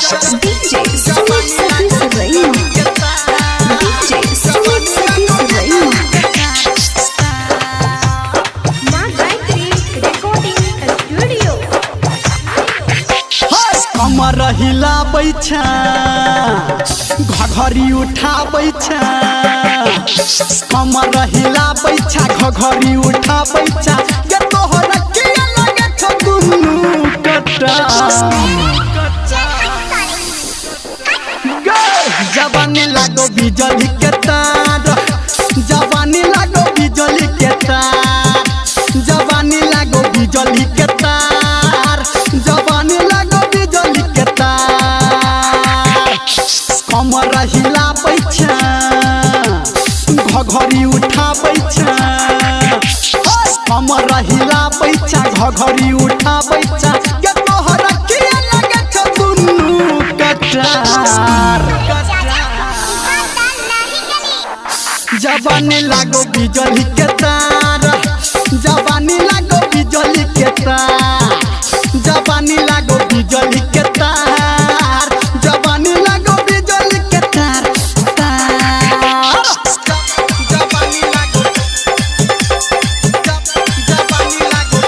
DJ Sweet Sati Suraima. DJ Sweet Sati Suraima. Ma Gayatri Recording Studio. कमर हिला बैठा घघरी उठा बैठा कमर हिला बैठा घघरी उठा बैठा ये तोहर के लगे छ दुनु कटा जवानी लागो बिजली के तार जवानी लागो बिजली के तार जवानी लागो बिजली के तार जवानी लागो बिजली के तार कमर हिला बैठा घघरी उठा बैठा कमर हिला बैठा घघरी उठा बैठा ये तोहर के लगे छ दुनु कटार जवानी लागो बिजली के तार जवानी लागो बिजली के तार जवानी लागो बिजली के तार जवानी लागो बिजली के तार जवानी लागो जवानी लागो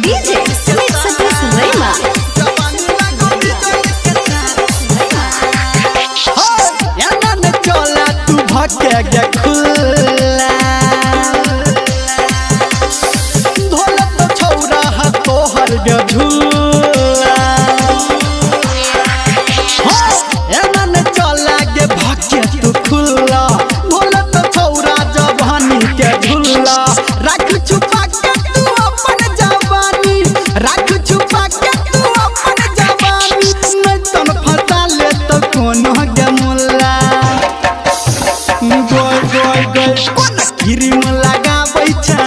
DJ Sweet Sati Suraima. के खुला ढोल तो छौरा है तोहर के झूला एमन चला के भके तू खुला ढोल तो छौरा जवानी के झूला रख छुपा के तू अपन जवानी रख छुपा के तू अपन जवानी नहीं तन फसा ले तो कोनो के मुल्ला कोन क्रीम लगा बैठा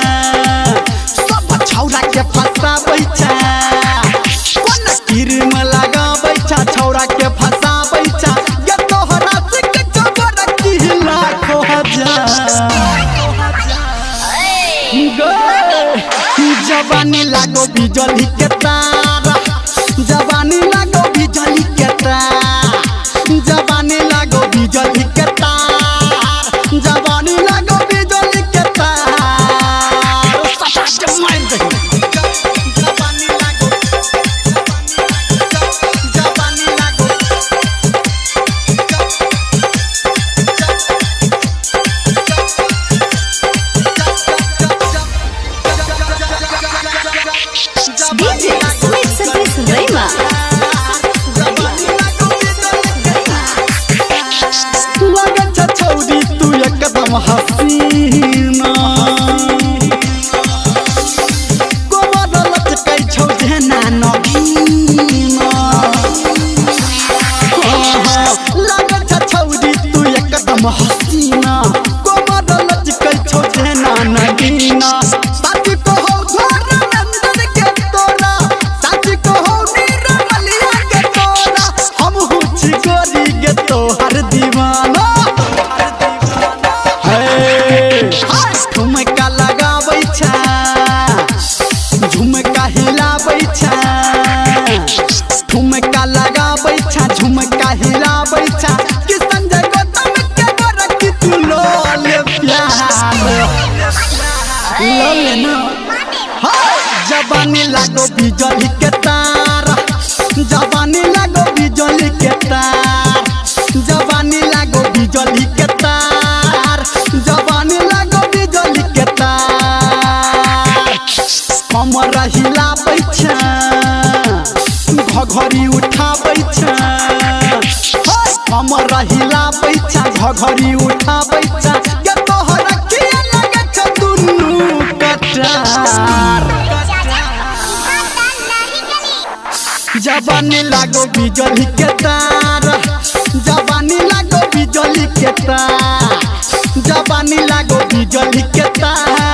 सब छौरा के फसा बैठा कोन क्रीम लगा बैठा छौरा के फसा बैठा ये तोहरा से के जबर की लाखों हजार जवानी लागो बिजली के तार जवानी लागो बिजली के तार जवानी लागो बिजली के तार जवानी लागो बिजली के तार जवानी लागो जवानी लागो DJ Sweet Sati Suraima. लगन छौरी तू एकदम हसीना कोमर लचकै छौ जेना नगीना लगन छौरी तू एकदम हसीना कोमर लचकै छौ जेना नगीना सच कहो घर अंदर के तोरा सच कहो निरमलिया के तोरा हम हुच गोरी के तोहर दीवाना झुमका लगाबै छा झुमका हिलाबै छा झुमका लगाबै छा झुमका हिलाबै छा कि संजय गौतम के बरकी तू लोले प्यार लोले ना जवानी लागो बिजली के तार जवानी लागो बिजली के तार जवानी लागो बिजली के तार जवानी लागो बिजली के तार कमर हिला बैठा घघरी उठा बैठा कमर हिला बैठा घघरी उठा बैठा ये तोहर के लगे छ दुनु कटार जवानी लागो बिजली के तार जवानी लागो बिजली के तार जवानी लागो बिजली के तार